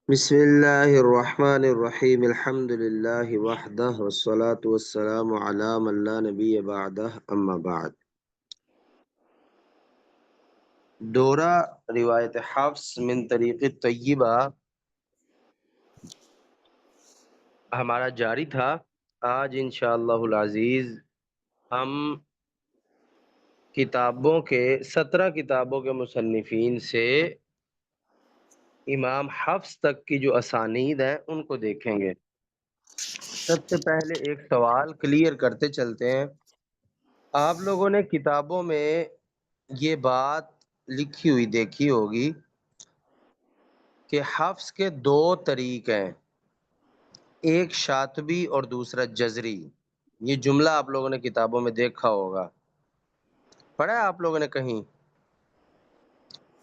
بسم اللہ الرحمن الرحیم الحمد للہ وحدہ والصلاة والسلام علی من لا نبی بعدہ اما بعد۔ دورہ روایت حفص من طریق طیبہ ہمارا جاری تھا۔ آج انشاءاللہ العزیز ہم کتابوں کے 17 کتابوں کے مصنفین سے امام حفص تک کی جو اسانید ہیں ان کو دیکھیں گے۔ سب سے پہلے ایک سوال کلیئر کرتے چلتے ہیں۔ آپ لوگوں نے کتابوں میں یہ بات لکھی ہوئی دیکھی ہوگی کہ حفظ کے 2 طریق ہیں، ایک شاطبی اور دوسرا جزری۔ یہ جملہ آپ لوگوں نے کتابوں میں دیکھا ہوگا، پڑھا ہے آپ لوگوں نے کہیں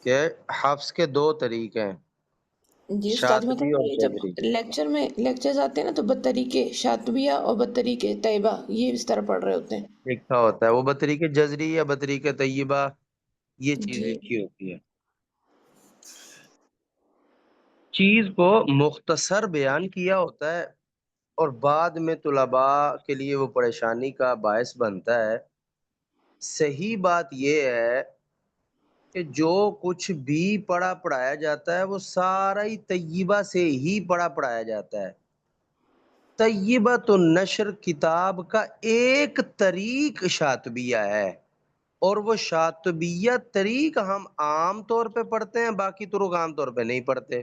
کہ حفظ کے 2 طریق ہیں، جی استاد، شاطبی اور یہ جب جزری۔ لیکچرز آتے ہیں نا تو بطریق شاطبیہ اور بطریق طیبہ یہ اس طرح پڑھ رہے ہوتے ہیں۔ لکھا ہوتا ہے وہ بطریق جزری یا بطریق طیبہ، یہ چیز جی لکھی ہوتی ہے۔ چیز کو مختصر بیان کیا ہوتا ہے اور بعد میں طلباء کے لیے وہ پریشانی کا باعث بنتا ہے۔ صحیح بات یہ ہے کہ جو کچھ بھی پڑھایا جاتا ہے وہ سارا ہی طیبہ سے ہی پڑھایا جاتا ہے۔ طیبۃ النشر کتاب کا ایک طریق شاطبیہ ہے، اور وہ شاطبیہ طریق ہم عام طور پہ پڑھتے ہیں، باقی طرق عام طور پہ نہیں پڑھتے۔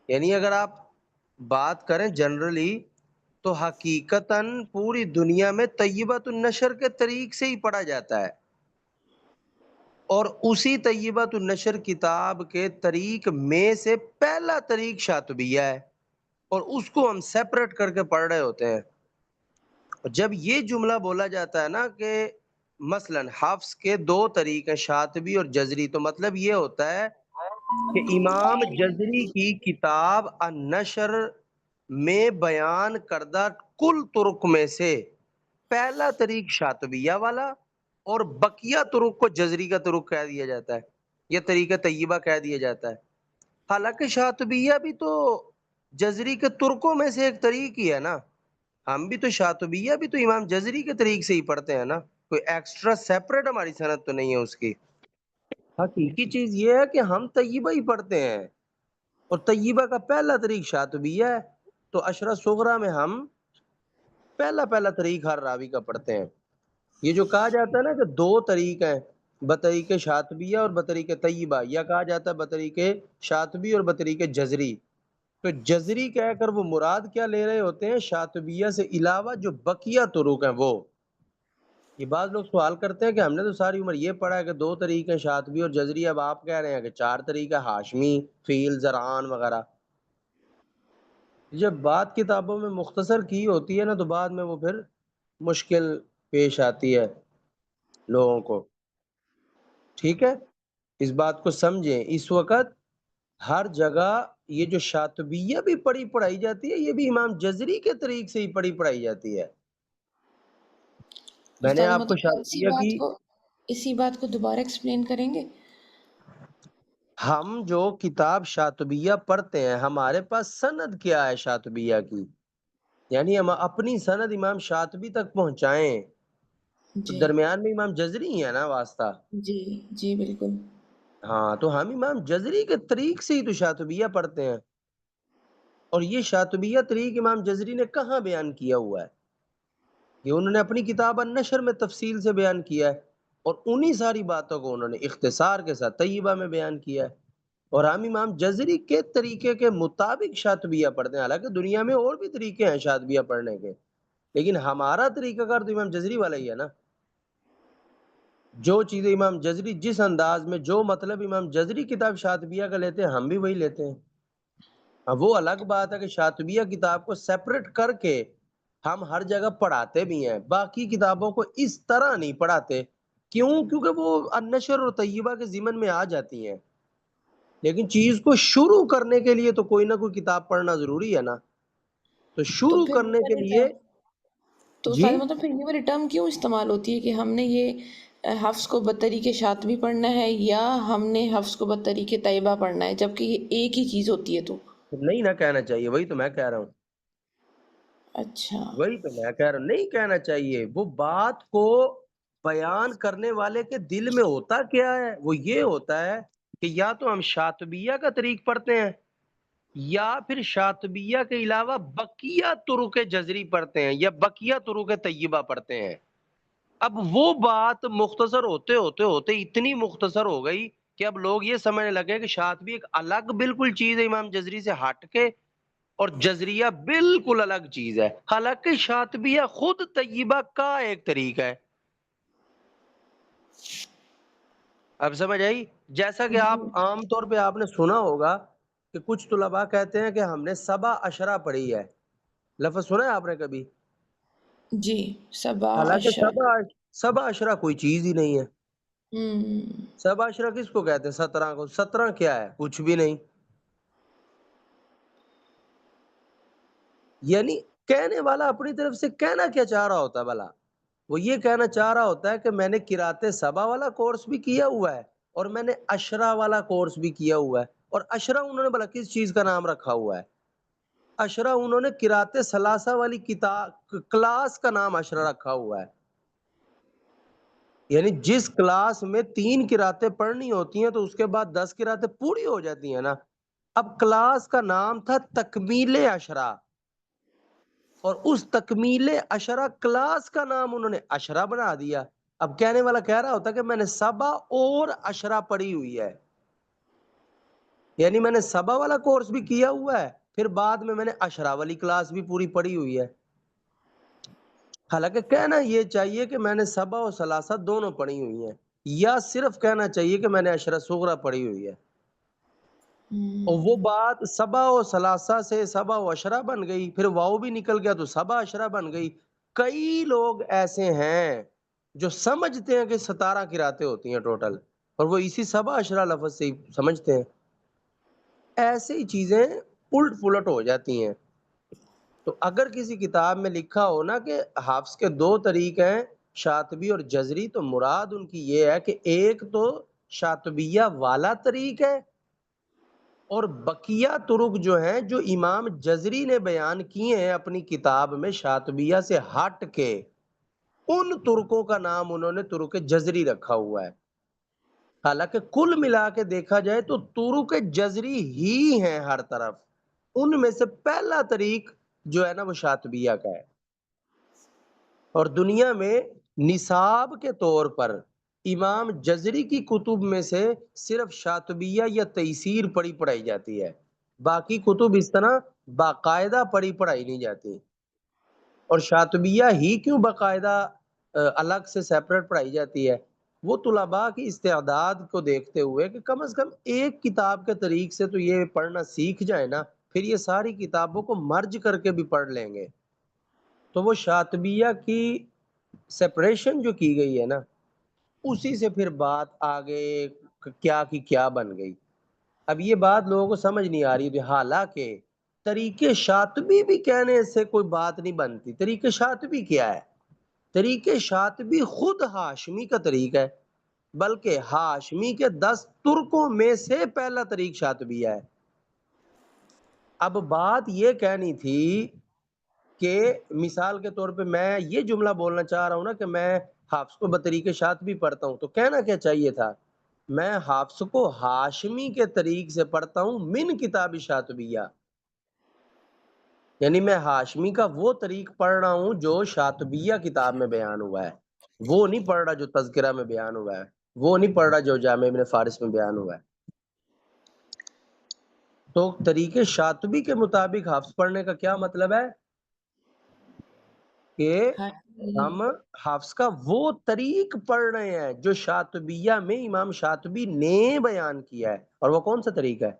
یعنی اگر آپ بات کریں جنرلی تو حقیقتاً پوری دنیا میں طیبۃ النشر کے طریق سے ہی پڑھا جاتا ہے، اور اسی طیبۃ النشر کتاب کے طریق میں سے پہلا طریق شاطبیہ ہے، اور اس کو ہم سیپریٹ کر کے پڑھ رہے ہوتے ہیں۔ اور جب یہ جملہ بولا جاتا ہے نا کہ مثلا حفظ کے 2 طریق ہیں، شاطبی اور جزری، تو مطلب یہ ہوتا ہے کہ امام جزری کی کتاب النشر میں بیان کردہ کل طرق میں سے پہلا طریق شاطبیہ والا اور بقیہ طرق کو جزری کا طرق کہہ دیا جاتا ہے، یہ طریقہ طیبہ کہہ دیا جاتا ہے۔ حالانکہ شاطبیہ بھی تو جزری کے طرقوں میں سے ایک طریق ہی ہے نا، ہم بھی تو شاطبیہ بھی تو امام جزری کے طریق سے ہی پڑھتے ہیں نا، کوئی ایکسٹرا سیپریٹ ہماری سند تو نہیں ہے اس کی۔ حقیقی چیز یہ ہے کہ ہم طیبہ ہی پڑھتے ہیں، اور طیبہ کا پہلا طریق شاطبیہ ہے، تو عشرہ صغرا میں ہم پہلا طریق ہر راوی کا پڑھتے ہیں۔ یہ جو کہا جاتا ہے نا کہ 2 طریق ہیں، بطریق شاطبیہ اور بطریق طیبہ، یا کہا جاتا ہے بطریق شاطبی اور بطریق جزری، تو جزری کہہ کر وہ مراد کیا لے رہے ہوتے ہیں؟ شاطبیہ سے علاوہ جو بقیہ طرق ہیں وہ۔ یہ بعض لوگ سوال کرتے ہیں کہ ہم نے تو ساری عمر یہ پڑھا ہے کہ 2 طریق ہیں، شاطبی اور جزری، اب آپ کہہ رہے ہیں کہ 4 طریق ہے، ہاشمی، فیل، زرعان وغیرہ۔ جب بات کتابوں میں مختصر کی ہوتی ہے نا تو بعد میں وہ پھر مشکل پیش آتی ہے لوگوں کو، ٹھیک ہے؟ اس بات کو سمجھیں، اس وقت ہر جگہ یہ جو شاطبیہ بھی پڑھائی جاتی ہے، یہ بھی امام جزری کے طریق سے ہی پڑھائی جاتی ہے۔ میں نے استاد آپ کو مطلب شاطبیہ کی، اسی بات کو دوبارہ ایکسپلین کریں گے؟ ہم جو کتاب شاطبیہ پڑھتے ہیں ہمارے پاس سند کیا ہے شاطبیہ کی، یعنی ہم اپنی سند امام شاطبی تک پہنچائیں، تو جی درمیان میں امام جزری ہی ہے نا واسطہ۔ جی جی بالکل۔ ہاں، تو ہم امام جزری کے طریق سے ہی تو شاطبیہ پڑھتے ہیں، اور یہ شاطبیہ طریق امام جزری نے کہاں بیان کیا ہوا ہے؟ یہ انہوں نے اپنی کتاب النشر میں تفصیل سے بیان کیا ہے، اور انہی ساری باتوں کو انہوں نے اختصار کے ساتھ طیبہ میں بیان کیا ہے، اور ہم امام جزری کے طریقے کے مطابق شاطبیہ پڑھتے ہیں۔ حالانکہ دنیا میں اور بھی طریقے ہیں شاطبیہ پڑھنے کے، لیکن ہمارا طریقہ کار تو امام جزری والا ہی ہے نا۔ جو چیزیں امام جزری جس انداز میں، جو مطلب امام جزری کتاب شاطبیہ کا لیتے ہیں، ہم بھی وہی لیتے ہیں۔ اب وہ الگ بات ہے کہ شاطبیہ کتاب کو سیپریٹ کر کے ہم ہر جگہ پڑھاتے بھی ہیں، باقی کتابوں کو اس طرح نہیں پڑھاتے۔ کیوں؟ کیونکہ وہ النشر اور طیبہ کے ضمن میں آ جاتی ہیں، لیکن چیز کو شروع کرنے کے لیے تو کوئی نہ کوئی کتاب پڑھنا ضروری ہے نا، تو تو شروع پھر یہ کرنے کے والی لیے۔ ٹرم تو جی، استاد مطلب پھر یہ والی ٹرم کیوں استعمال ہوتی ہے کہ ہم نے یہ حفظ کو بطریق شاطبی پڑھنا ہے یا ہم نے حفظ کو بطریق طیبہ پڑھنا ہے، جبکہ یہ ایک ہی چیز ہوتی ہے تو؟ نہیں نہ کہنا چاہیے، وہی تو میں کہہ رہا ہوں، اچھا، وہی تو میں کہہ رہا ہوں، نہیں کہنا چاہیے۔ وہ بات کو بیان کرنے والے کے دل میں ہوتا کیا ہے؟ وہ یہ ہوتا ہے کہ یا تو ہم شاطبیہ کا طریق پڑھتے ہیں یا پھر شاطبیہ کے علاوہ بقیہ طرق جزری پڑھتے ہیں یا بقیہ طرق طیبہ پڑھتے ہیں۔ اب وہ بات مختصر ہوتے ہوتے ہوتے اتنی مختصر ہو گئی کہ اب لوگ یہ سمجھنے لگے کہ شاطبی ایک الگ بالکل چیز ہے امام جزری سے ہٹ کے، اور جزریہ بالکل الگ چیز ہے، حالانکہ شاطبیہ خود طیبہ کا ایک طریقہ ہے۔ اب سمجھ آئی؟ جیسا کہ جی آپ عام طور پہ آپ نے سنا ہوگا کہ کچھ طلباء کہتے ہیں کہ ہم نے سبع عشرہ پڑھی ہے، لفظ سنا ہے آپ نے کبھی؟ جی، سبع حالانکہ عشر۔ سبع عشرہ کوئی چیز ہی نہیں ہے۔ ہوں، سبع عشرہ کس کو کہتے ہیں؟ 17 کو۔ 17 کیا ہے؟ کچھ بھی نہیں۔ یعنی کہنے والا اپنی طرف سے کہنا کیا چاہ رہا ہوتا ہے بھلا؟ وہ یہ کہنا چاہ رہا ہوتا ہے کہ میں نے قرأت سبع والا کورس بھی کیا ہوا ہے اور میں نے عشرہ والا کورس بھی کیا ہوا ہے۔ اور عشرہ انہوں نے بھلا کس چیز کا نام رکھا ہوا ہے؟ عشرہ انہوں نے قرأت ثلاثہ والی کتاب کلاس کا نام عشرہ رکھا ہوا ہے۔ یعنی جس کلاس میں 3 قرأتیں پڑھنی ہوتی ہیں تو اس کے بعد 10 قرأتیں پوری ہو جاتی ہیں نا۔ اب کلاس کا نام تھا تکمیل عشرہ، اور اس تکمیل عشرہ کلاس کا نام انہوں نے عشرہ بنا دیا۔ اب کہنے والا کہہ رہا ہوتا کہ میں نے سبع اور عشرہ پڑھی ہوئی ہے، یعنی میں نے سبع والا کورس بھی کیا ہوا ہے، پھر بعد میں نے عشرہ والی کلاس بھی پوری پڑھی ہوئی ہے۔ حالانکہ کہنا یہ چاہیے کہ میں نے سبع و ثلاثہ دونوں پڑھی ہوئی ہیں، یا صرف کہنا چاہیے کہ میں نے عشرہ صغرا پڑھی ہوئی ہے۔ اور وہ بات سبع و ثلاثہ سے سبع و عشرہ بن گئی، پھر واؤ بھی نکل گیا تو سبع عشرہ بن گئی۔ کئی لوگ ایسے ہیں جو سمجھتے ہیں کہ 17 قراتیں ہوتی ہیں ٹوٹل، اور وہ اسی سبع عشرہ لفظ سے ہی سمجھتے ہیں۔ ایسے ہی چیزیں الٹ پلٹ ہو جاتی ہیں۔ تو اگر کسی کتاب میں لکھا ہو نا کہ حفظ کے 2 طریق ہیں، شاطبی اور جزری، تو مراد ان کی یہ ہے کہ ایک تو شاطبیہ والا طریق ہے، اور بقیہ طرق جو ہیں جو امام جزری نے بیان کیے ہیں اپنی کتاب میں شاطبیہ سے ہٹ کے، ان ترکوں کا نام انہوں نے ترک جزری رکھا ہوا ہے۔ حالانکہ کل ملا کے دیکھا جائے تو ترک جزری ہی ہیں ہر طرف، ان میں سے پہلا طریق جو ہے نا وہ شاطبیہ کا ہے۔ اور دنیا میں نصاب کے طور پر امام جزری کی کتب میں سے صرف شاطبیہ یا تیسیر پڑھائی جاتی ہے، باقی کتب اس طرح باقاعدہ پڑھائی نہیں جاتی۔ اور شاطبیہ ہی کیوں باقاعدہ الگ سے سیپریٹ پڑھائی جاتی ہے؟ وہ طلباء کی استعداد کو دیکھتے ہوئے کہ کم از کم ایک کتاب کے طریق سے تو یہ پڑھنا سیکھ جائے نا، پھر یہ ساری کتابوں کو مرج کر کے بھی پڑھ لیں گے۔ تو وہ شاطبیہ کی سیپریشن جو کی گئی ہے نا، اسی سے پھر بات آگے کیا کی کیا بن گئی۔ اب یہ بات لوگوں کو سمجھ نہیں آ رہی تھی، حالانکہ طریقے شاطبی بھی کہنے سے کوئی بات نہیں بنتی۔ طریقے شاطبی کیا ہے؟ طریقے شاطبی خود ہاشمی کا طریقہ ہے، بلکہ ہاشمی کے 10 ترکوں میں سے پہلا طریق شاطبیہ ہے۔ اب بات یہ کہنی تھی کہ مثال کے طور پہ میں یہ جملہ بولنا چاہ رہا ہوں نا کہ میں حافظ کو بطریق شاطبی پڑھتا ہوں، تو کہنا کیا چاہیے تھا؟ میں حافظ کو ہاشمی کے طریق سے پڑھتا ہوں من کتاب شاطبیہ، یعنی میں ہاشمی کا وہ طریق پڑھ رہا ہوں جو شاطبیہ کتاب میں بیان ہوا ہے، وہ نہیں پڑھ رہا جو تذکرہ میں بیان ہوا ہے، وہ نہیں پڑھ رہا جو جامع ابن فارس میں بیان ہوا ہے۔ تو طریق شاطبی کے مطابق حافظ پڑھنے کا کیا مطلب ہے؟ کہ ہاں ہم حفظ کا وہ طریق پڑھ رہے ہیں جو شاطبیہ میں امام شاطبی نے بیان کیا ہے، اور وہ کون سا طریق ہے؟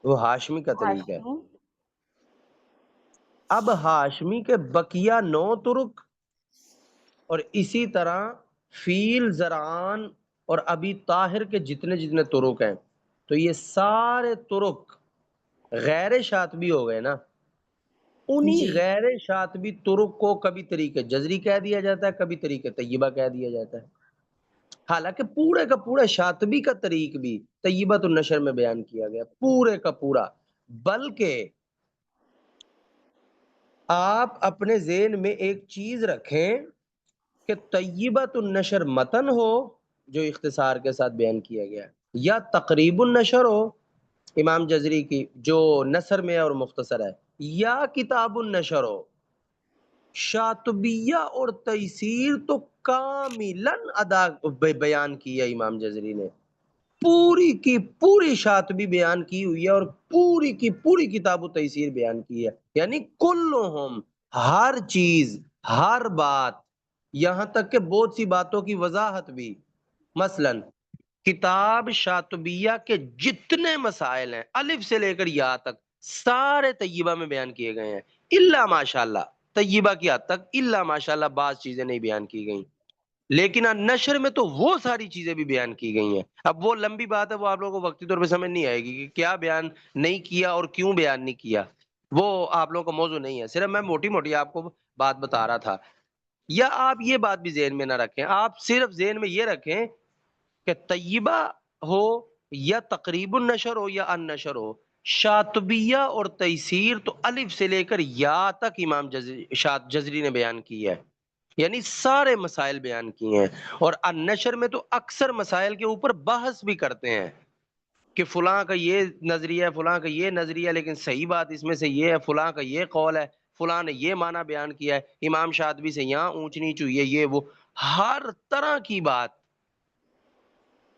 وہ ہاشمی کا طریق ہے۔ اب ہاشمی کے بقیہ 9 ترک، اور اسی طرح فیل، زرعان اور ابی طاہر کے جتنے ترک ہیں، تو یہ سارے ترک غیر شاطبی ہو گئے نا۔ انہی جی غیر شاطبی طرق کو کبھی طریق جزری کہہ دیا جاتا ہے، کبھی طریق طیبہ کہہ دیا جاتا ہے، حالانکہ پورے کا پورا شاطبی کا طریق بھی طیبۃ النشر میں بیان کیا گیا، پورے کا پورا۔ بلکہ آپ اپنے ذہن میں ایک چیز رکھیں کہ طیبۃ النشر متن ہو جو اختصار کے ساتھ بیان کیا گیا ہے، یا تقریب النشر ہو امام جزری کی جو نثر میں اور مختصر ہے، یا کتاب النشر ہو، شاطبیہ اور تیسیر تو کاملاً بیان کی ہے امام جزری نے، پوری کی پوری شاطبی بیان کی ہوئی ہے اور پوری کی پوری کتاب و تیسیر بیان کی ہے، یعنی کلہم، ہر چیز، ہر بات، یہاں تک کہ بہت سی باتوں کی وضاحت بھی، مثلا کتاب شاطبیہ کے جتنے مسائل ہیں الف سے لے کر یا تک سارے طیبہ میں بیان کیے گئے ہیں، الا ماشاءاللہ طیبہ کی حد تک، الا ماشاءاللہ بعض چیزیں نہیں بیان کی گئیں، لیکن نشر میں تو وہ ساری چیزیں بھی بیان کی گئی ہیں۔ اب وہ لمبی بات ہے، وہ آپ لوگوں کو وقتی طور پہ سمجھ نہیں آئے گی کہ کیا بیان نہیں کیا اور کیوں بیان نہیں کیا، وہ آپ لوگوں کا موضوع نہیں ہے، صرف میں موٹی موٹی آپ کو بات بتا رہا تھا۔ یا آپ یہ بات بھی ذہن میں نہ رکھیں، آپ صرف ذہن میں یہ رکھیں کہ طیبہ ہو یا تقریب النشر ہو یا ان نشر ہو، شاطبیہ اور تیسیر تو الف سے لے کر یا تک امام جزری نے بیان کی ہے، یعنی سارے مسائل بیان کیے ہیں، اور النشر میں تو اکثر مسائل کے اوپر بحث بھی کرتے ہیں کہ فلاں کا یہ نظریہ ہے، فلاں کا یہ نظریہ ہے، لیکن صحیح بات اس میں سے یہ ہے، فلاں کا یہ قول ہے، فلاں نے یہ معنی بیان کیا ہے، امام شاطبی سے یہاں اونچ نیچ ہوئی ہے، یہ وہ، ہر طرح کی بات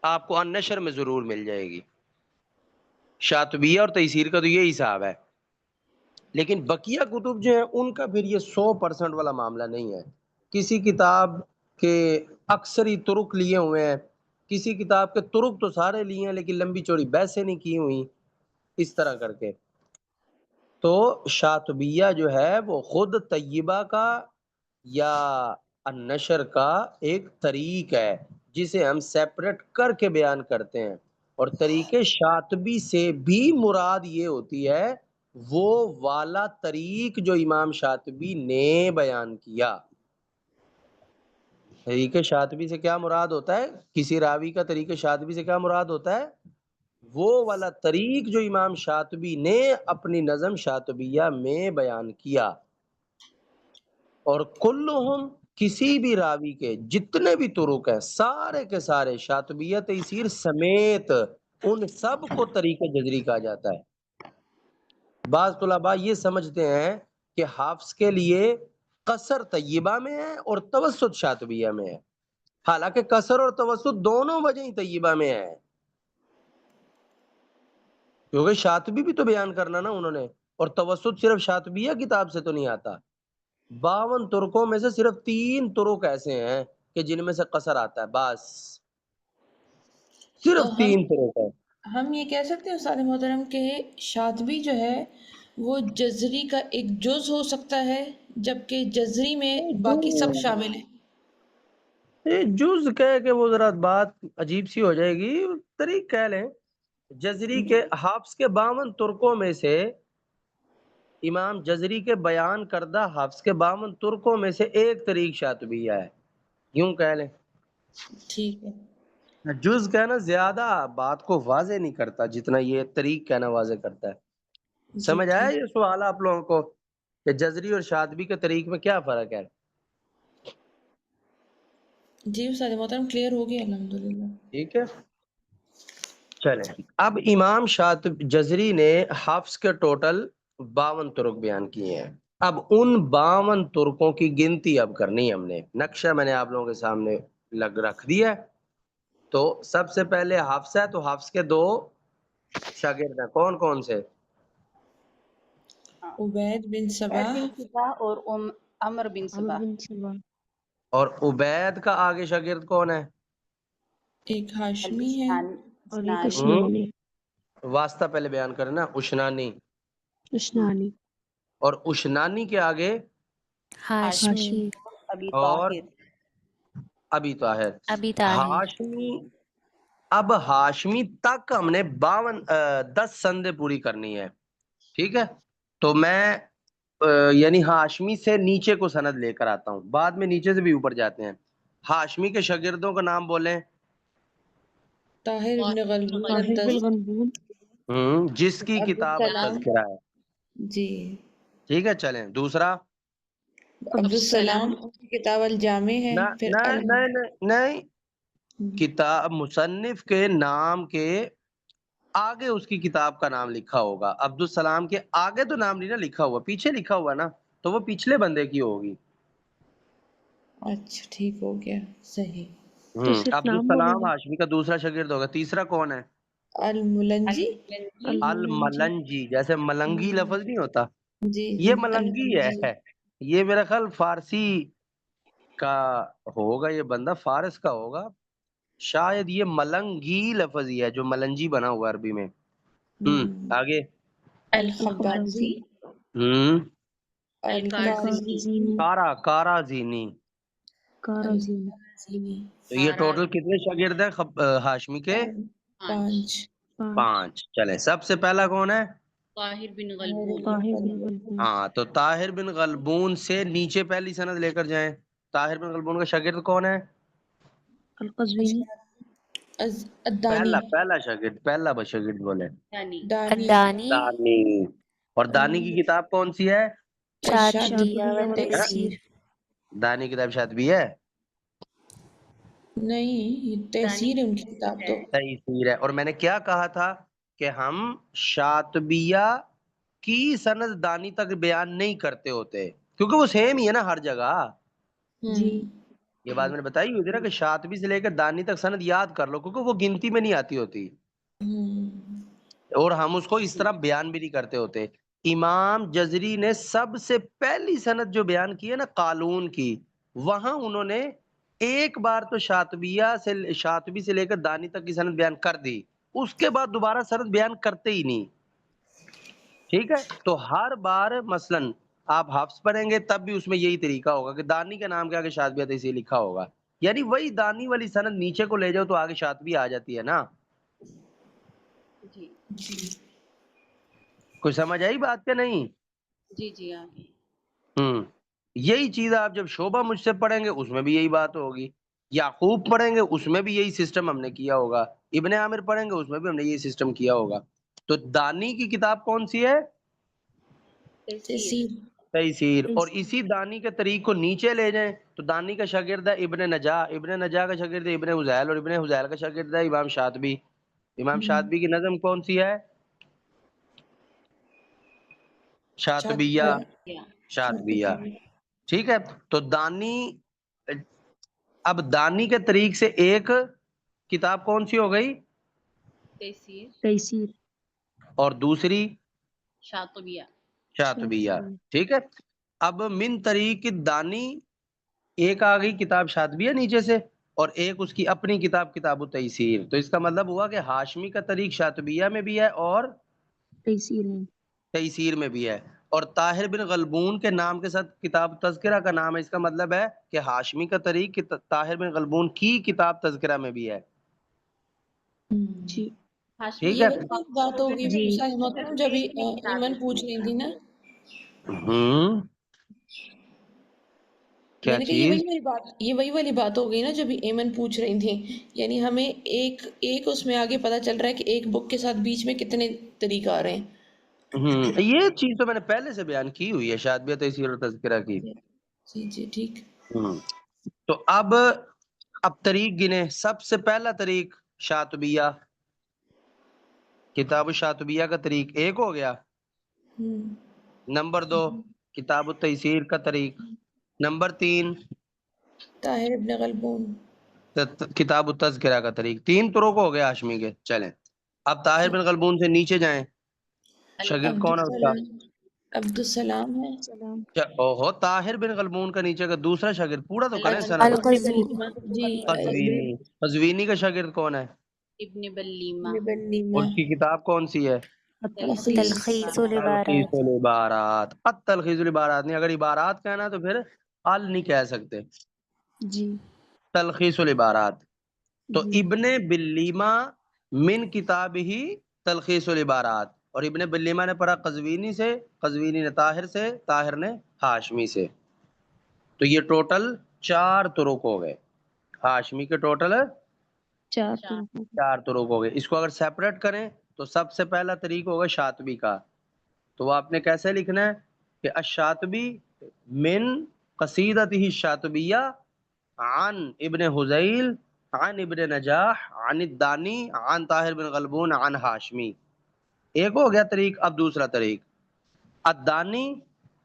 آپ کو النشر میں ضرور مل جائے گی۔ شاطبیہ اور تیسیر کا تو یہ حساب ہے، لیکن بقیہ کتب جو ہیں ان کا پھر یہ 100% والا معاملہ نہیں ہے، کسی کتاب کے اکثر ہی طرق لیے ہوئے ہیں، کسی کتاب کے طرق تو سارے لیے ہیں لیکن لمبی چوڑی بحثیں نہیں کی ہوئی، اس طرح کر کے۔ تو شاطبیہ جو ہے وہ خود طیبہ کا یا النشر کا ایک طریق ہے جسے ہم سیپریٹ کر کے بیان کرتے ہیں، اور طریقے شاطبی سے بھی مراد یہ ہوتی ہے وہ والا طریق جو امام شاطبی نے بیان کیا۔ طریقے شاطبی سے کیا مراد ہوتا ہے؟ کسی راوی کا طریقے شاطبی سے کیا مراد ہوتا ہے؟ وہ والا طریق جو امام شاطبی نے اپنی نظم شاطبیہ میں بیان کیا، اور کلہم، کسی بھی راوی کے جتنے بھی طرق ہیں سارے کے سارے شاطبیہ تیسیر سمیت ان سب کو طریقہ جزری کہا جاتا ہے۔ بعض طلباء یہ سمجھتے ہیں کہ حافظ کے لیے قصر طیبہ میں ہے اور توسط شاطبیہ میں ہے، حالانکہ قصر اور توسط دونوں وجہیں طیبہ میں ہے، کیونکہ شاطبی بھی تو بیان کرنا نا انہوں نے، اور توسط صرف شاطبیہ کتاب سے تو نہیں آتا۔ 52 ترکوں میں سے صرف 3 ترک ایسے ہیں کہ جن میں سے قصر آتا ہے، بس تو صرف 3 ترک ہے۔ ہم یہ کہہ سکتے ہیں استاد محترم کہ شاطبی جو ہے وہ جزری کا ایک جز ہو سکتا ہے، جبکہ جزری میں باقی سب شامل ہیں۔ جز کہہ کے وہ ذرا بات عجیب سی ہو جائے گی، طریق کہہ لیں۔ جزری کے حافظ کے 52 ترکوں میں سے امام جزری کے بیان کردہ حافظ کے 52 ترکوں میں سے ایک طریق شاطبیہ ہے، یوں کہہ لیں۔ ٹھیک ہے، جز کہنا زیادہ بات کو واضح نہیں کرتا جتنا یہ طریق کہنا واضح کرتا ہے۔ جی سمجھ آیا ٹھیک۔ یہ سوال آپ لوگوں کو کہ جزری اور شاطبی کے طریق میں کیا فرق ہے؟ جی استاد محترم کلیئر ہو گیا الحمدللہ۔ ٹھیک ہے، چلیں اب امام جزری نے حفظ کے ٹوٹل 52 طرق بیان کیے ہیں، اب ان 52 طرقوں کی گنتی اب کرنی ہے ہم نے، نقشہ میں نے آپ لوگوں کے سامنے رکھ دیا ہے۔ تو سب سے پہلے حفظ ہے، تو حفظ کے 2 شاگرد ہیں، کون کون سے؟ عبید بن صبا، عبید بن صبا اور عمر بن صبا۔ اور عبید کا آگے شاگرد کون ہے؟ ایک ہاشمی ہے اور ایک اشنانی۔ واسطہ پہلے بیان کرنا، اشنانی، اشنانی اور اشنانی کے آگے ہاشمی ابی اور طاہر۔ ابی طاہر۔ ابی طاہر۔ ہاشمی، اب ہاشمی تک ہم نے 10 سندیں پوری کرنی ہے، ٹھیک ہے؟ تو میں یعنی ہاشمی سے نیچے کو سند لے کر آتا ہوں، بعد میں نیچے سے بھی اوپر جاتے ہیں. ہاشمی کے شاگردوں کا نام بولیں. طاہر ابن غلبون طاہر بن غلبون. جس کی کتاب عبدالسلام. تذکرہ ہے. جی. ٹھیک ہے چلیں دوسرا. عبدالسلام کی کتاب الجامع ہے. پھر نہیں کتاب مصنف کے نام کے آگے اس کی کتاب کا نام لکھا ہوگا. عبدالسلام کے آگے تو نام نہیں نا لکھا ہوا، پیچھے لکھا ہوا نا، تو وہ پچھلے بندے کی ہوگی. اچھا ٹھیک ہو گیا، صحیح. تو صرف نام عبدالسلام بولے ہاشمی کا دوسرا شاگرد ہوگا. تیسرا کون ہے؟ الملنجی. الملنجی. جیسے ملنگی لفظ نہیں ہوتا، جی یہ جی ملنگی ہے. یہ میرا خیال فارسی کا ہوگا، یہ بندہ فارس کا ہوگا شاید. یہ ملنگی لفظ ہی ہے جو ملنجی بنا ہوا عربی میں. آگے. الخبازی. الکارزینی. کارازینی. کارازینی. تو یہ ٹوٹل کتنے شاگرد ہیں ہاشمی کے؟ 5. 5. چلیں سب سے پہلا کون ہے؟ طاہر بن غلبون. ہاں تو طاہر بن غلبون سے نیچے پہلی سند لے کر جائیں. طاہر بن غلبون کا شاگرد کون ہے؟ القزوینی. الدانی. پہلا شاگرد، پہلا شاگرد بولے. دانی. دانی. اور دانی کی کتاب کون سی ہے؟ شاطبیہ و تیسیر. دانی کتاب شاطبیہ ہے؟ نہیں، یہ تحسیر ہے ان کی کتاب تو. تیسیر ہے. اور میں نے کیا کہا تھا کہ ہم شاطبیہ کی سند دانی تک بیان نہیں کرتے ہوتے کیونکہ وہ سیم ہی ہے نا ہر جگہ. جی. یہ بات میں نے بتائی ہوئی تھی نا کہ شاطبی سے لے کر دانی تک سند یاد کر لو کیونکہ وہ گنتی میں نہیں آتی ہوتی، اور ہم اس کو اس طرح بیان بھی نہیں کرتے ہوتے. امام جزری نے سب سے پہلی سند جو بیان کی ہے نا قالون کی، وہاں انہوں نے ایک بار تو شاطبی سے لے کر دانی تک کی سند بیان کر دی، اس کے بعد دوبارہ سند بیان کرتے ہی نہیں. ٹھیک ہے. تو ہر بار مثلا آپ حفظ پڑھیں گے تب بھی اس میں یہی طریقہ ہوگا کہ دانی کا نام کے آگے شاطبیہ تیسیر لکھا ہوگا، یعنی وہی دانی والی سند نیچے کو لے جاؤ تو آگے شاطبیہ آ جاتی ہے نا. جی. کوئی سمجھ آئی بات کہ نہیں؟ جی آگے. یہی چیز آپ جب شعبہ مجھ سے پڑھیں گے اس میں بھی یہی بات ہوگی. یعقوب پڑھیں گے اس میں بھی یہی سسٹم ہم نے کیا ہوگا. ابن عامر پڑھیں گے اس میں بھی ہم نے یہی سسٹم کیا ہوگا. تو دانی کی کتاب کون سی ہے؟ تیسیر. اور اسی دانی کے طریق کو نیچے لے جائیں تو دانی کا شاگرد ہے ابن نجاح. ابن نجاح کا شاگرد ہے ابن حذیل، اور ابن حذیل کا شاگرد ہے امام شاطبی. امام شاطبی کی نظم کون سی ہے؟ شاطبیہ. ٹھیک ہے. تو دانی، اب دانی کے طریق سے ایک کتاب کون سی ہو گئی؟ تیسیر. اور دوسری شاطبیہ. ٹھیک ہے. اب من طریق دانی ایک آ گئی کتاب شاطبیہ نیچے سے، اور ایک اس کی اپنی کتاب کتاب التیسیر. تو اس کا مطلب ہوا کہ ہاشمی کا طریق شاطبیہ میں بھی ہے اور تیسیر میں بھی ہے. اور طاہر بن غلبون کے نام کے ساتھ کتاب تذکرہ کا نام ہے. اس کا مطلب ہے کہ ہاشمی کا طریق طاہر بن غلبون کی کتاب تذکرہ میں بھی ہے. جی. ٹھیک یہ ہے. وہی بات ہوگی ساری محترم جب ایمن پوچھ رہی تھی نا، کیا میں نے کہا چیز؟ یہ وہی والی بات ہو گئی نا جب ایمن پوچھ رہی تھی. یعنی ہمیں ایک اس میں آگے پتا چل رہا ہے کہ ایک بک کے ساتھ بیچ میں کتنے طریقہ آ رہے ہیں. یہ چیز تو میں نے پہلے سے بیان کی ہوئی ہے شاطبیہ تیسیر اور تذکرہ کی. جی ٹھیک. تو اب طریق گنے. سب سے پہلا طریق شاطبیہ، کتاب الشاطبیہ کا طریق ایک ہو گیا. نمبر 2 کتاب التیسیر کا طریق. نمبر 3 طاہر ابن غلبون کتاب التذکرہ کا طریق. 3 طرق ہو گئے ہاشمی کے. چلیں اب طاہر بن غلبون سے نیچے جائیں. شاگرد کون ہے اس کا؟ عبدالسلام ہے. اوہو طاہر بن غلبون کا نیچے کا دوسرا شاگرد پورا تو کریں سند. قزوینی کا شاگرد کون ہے؟ ابن بلیمہ. اس کی کتاب کون سی ہے؟ تلخیص تلخیص العبارات. تلخیص العبارات نہیں، اگر عبارات کہنا تو پھر ال نہیں کہہ سکتے. جی. تلخیص العبارات. تو ابن بلیمہ من کتاب ہی تلخیص العبارات. اور ابن بلیمہ نے پڑھا قزوینی سے، قزوینی نے طاہر سے، طاہر نے ہاشمی سے. تو یہ ٹوٹل 4 طرق ہو گئے. ہاشمی کے ٹوٹل 4 4 طرق ہو گئے. اس کو اگر سیپریٹ کریں تو سب سے پہلا طریق ہوگا شاطبی کا. تو وہ آپ نے کیسے لکھنا ہے کہ الشاطبی من قصیدتہ الشاطبیہ عن ابن حذیل عن ابن نجاح عن الدانی عن طاہر بن غلبون عن ہاشمی. ایک ہو گیا طریق. اب دوسرا طریق الدانی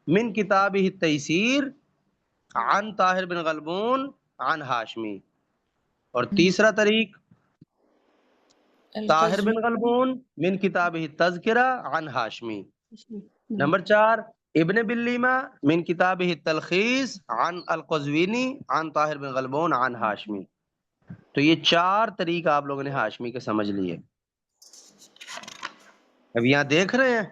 من کتابہ التیسیر عن طاہر بن غلبون عن ہاشمی. اور تیسرا طریق طاہر بن القزوینی غلبون من کتابہ التذکرہ عن ہاشمی. نمبر 4 ابن بلیمہ من کتابہ التلخیص عن القزوینی عن طاہر بن غلبون عن ہاشمی. تو یہ 4 طریق آپ لوگوں نے ہاشمی کے سمجھ لیے. اب یہاں دیکھ رہے ہیں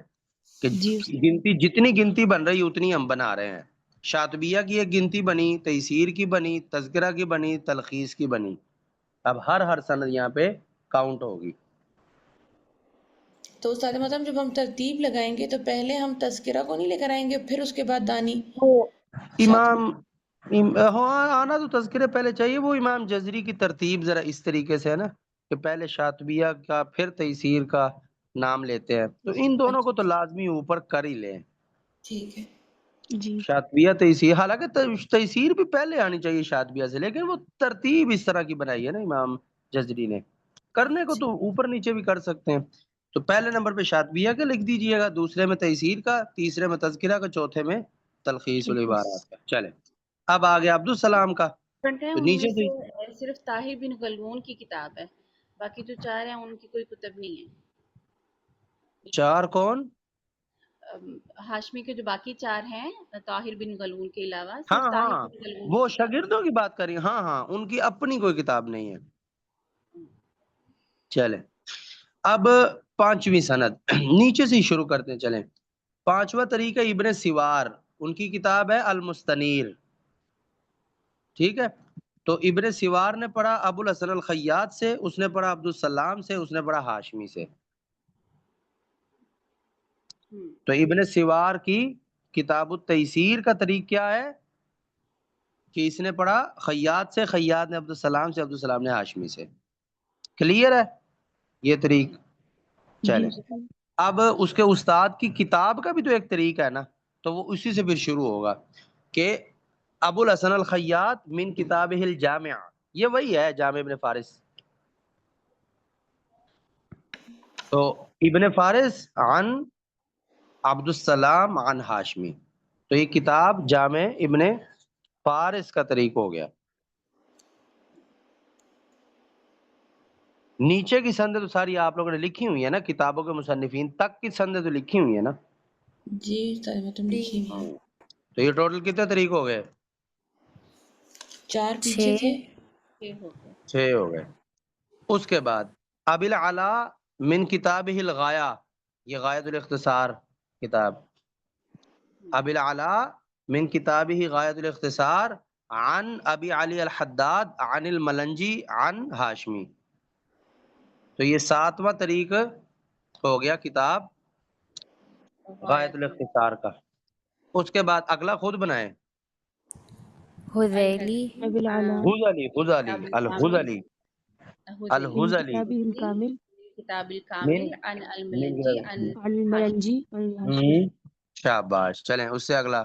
کہ جی گنتی جتنی گنتی بن رہی اتنی ہم بنا رہے ہیں. شاطبیہ کی ایک گنتی بنی، تیسیر کی بنی، تذکرہ کی بنی، تلخیص کی بنی. اب ہر سند یہاں پہ کاؤنٹ ہوگی. تو استاد محترم جب ہم ترتیب لگائیں گے تو پہلے ہم تذکرہ کو نہیں لے کر آئیں گے، پھر اس کے بعد دانی امام ہاں آنا تو تذکرے پہلے چاہیے. وہ امام جزری کی ترتیب ذرا اس طریقے سے ہے نا کہ پہلے شاطبیہ کا پھر تیسیر کا نام لیتے ہیں. تو ان دونوں کو تو لازمی اوپر کر ہی لیں. ٹھیک ہے. جی شاطبیہ تیسیر، حالانکہ تیسیر بھی پہلے آنی چاہیے شاطبیہ سے، لیکن وہ ترتیب اس طرح کی بنائی ہے نا امام جزری نے. کرنے کو تو اوپر نیچے بھی کر سکتے ہیں. تو پہلے نمبر پہ شاطبیہ کا لکھ دیجئے گا، دوسرے میں تیسیر کا، تیسرے میں تذکرہ کا، چوتھے میں تلخیص العبارات کا. چلے اب آ گیا عبدالسلام کا. ہے تو ان میں نیچے سے سے صرف طاہر بن غلبون کی کتاب ہے، باقی جو 4 ہیں ان کی کوئی کتب نہیں ہے. 4 کون؟ ہاشمی کے جو باقی 4 ہیں طاہر بن غلبون کے علاوہ صرف ہاں طاہر ہاں بن غلبون وہ کی کتاب ہے. شاگردوں کی بات کری. ہاں ہاں ان کی اپنی کوئی کتاب نہیں ہے. چلیں اب 5ویں سند نیچے سے ہی شروع کرتے ہیں. چلیں 5واں طریقہ ابن سوار، ان کی کتاب ہے المستنیر. ٹھیک ہے. تو ابن سوار نے پڑھا ابو الحسن الخیاط سے، اس نے پڑھا عبدالسلام سے، اس نے پڑھا ہاشمی سے. تو ابن سوار کی کتاب التیسیر کا طریق کیا ہے کہ اس نے پڑھا خیاط سے، خیاط نے عبدالسلام سے، عبدالسلام نے ہاشمی سے. کلیئر ہے یہ طریق؟ چلیں اب اس کے استاد کی کتاب کا بھی تو ایک طریقہ ہے نا، تو وہ اسی سے پھر شروع ہوگا کہ ابو الحسن الخیاط من کتابہ الجامع. یہ وہی ہے جامع ابن فارس. تو ابن فارس عن عبدالسلام عن ہاشمی. تو یہ کتاب جامع ابن فارس کا طریق ہو گیا. نیچے کی سندیں تو ساری آپ لوگوں نے لکھی ہوئی ہے نا، کتابوں کے مصنفین تک کی سندیں تو لکھی ہوئی ہیں نا. جی استاد محترم لکھی ہوئی ہیں. تو یہ ٹوٹل کتنے طریق ہو گئے؟ 4 پیچھے تھے. 6 ہو گئے. اس کے بعد ابی العلا من کتابہ الغایہ، یہ غایۃ الاختصار کتاب. ابی العلا من کتابہ غایۃ الاختصار عن ابی علی الحداد عن الملنجی عن ہاشمی. تو یہ 7واں طریق ہو گیا کتاب غایۃ الاختصار کا. اس کے بعد اگلا خود بنائیں. حذیلی ابی العلا غزالی الغزالی الغزالی الکامل کتاب من الکامل عن من الملنجی عن غزالی. الملنجی شاباش. چلیں اس سے اگلا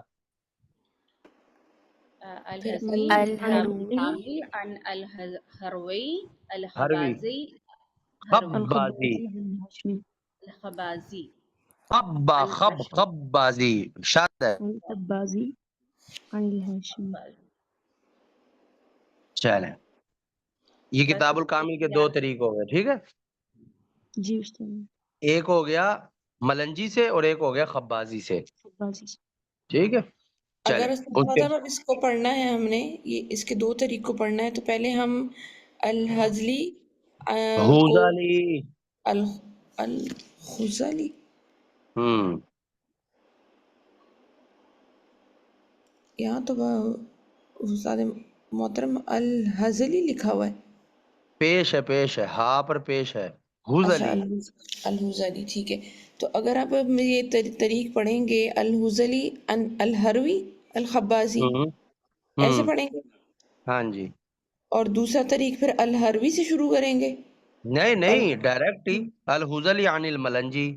پھر الحزی کتاب الحروی الکامل عن الحروی ہروی الخبازی خبازی الخبازی خبا خبازی شاد ہے. الخبازی عن الہاشمی. چلیں یہ کتاب الکامل کے 2 طریق ہو گئے. ٹھیک ہے. جی استاد. ایک ہو گیا ملنجی سے اور ایک ہو گیا خبازی سے. خبازی. ٹھیک ہے. چلیں اگر مطلب اس کو پڑھنا ہے ہم نے، یہ اس کے 2 طریق کو پڑھنا ہے، تو پہلے ہم الحزلی کو غزالی الغزالی یہاں تو استاد محترم الحزلی لکھا ہوا ہے. پیش ہے ہاں پر پیش ہے اچھا غزالی. الحزلی ٹھیک ہے. تو اگر آپ یہ طریق پڑھیں گے الحزلی الحروی الخبازی ایسے ہوں پڑھیں گے، ہاں جی، اور دوسرا طریق پھر الحروی سے شروع کریں گے. نہیں اور نہیں ڈائریکٹ ہی الحزل یعنی الملنجی.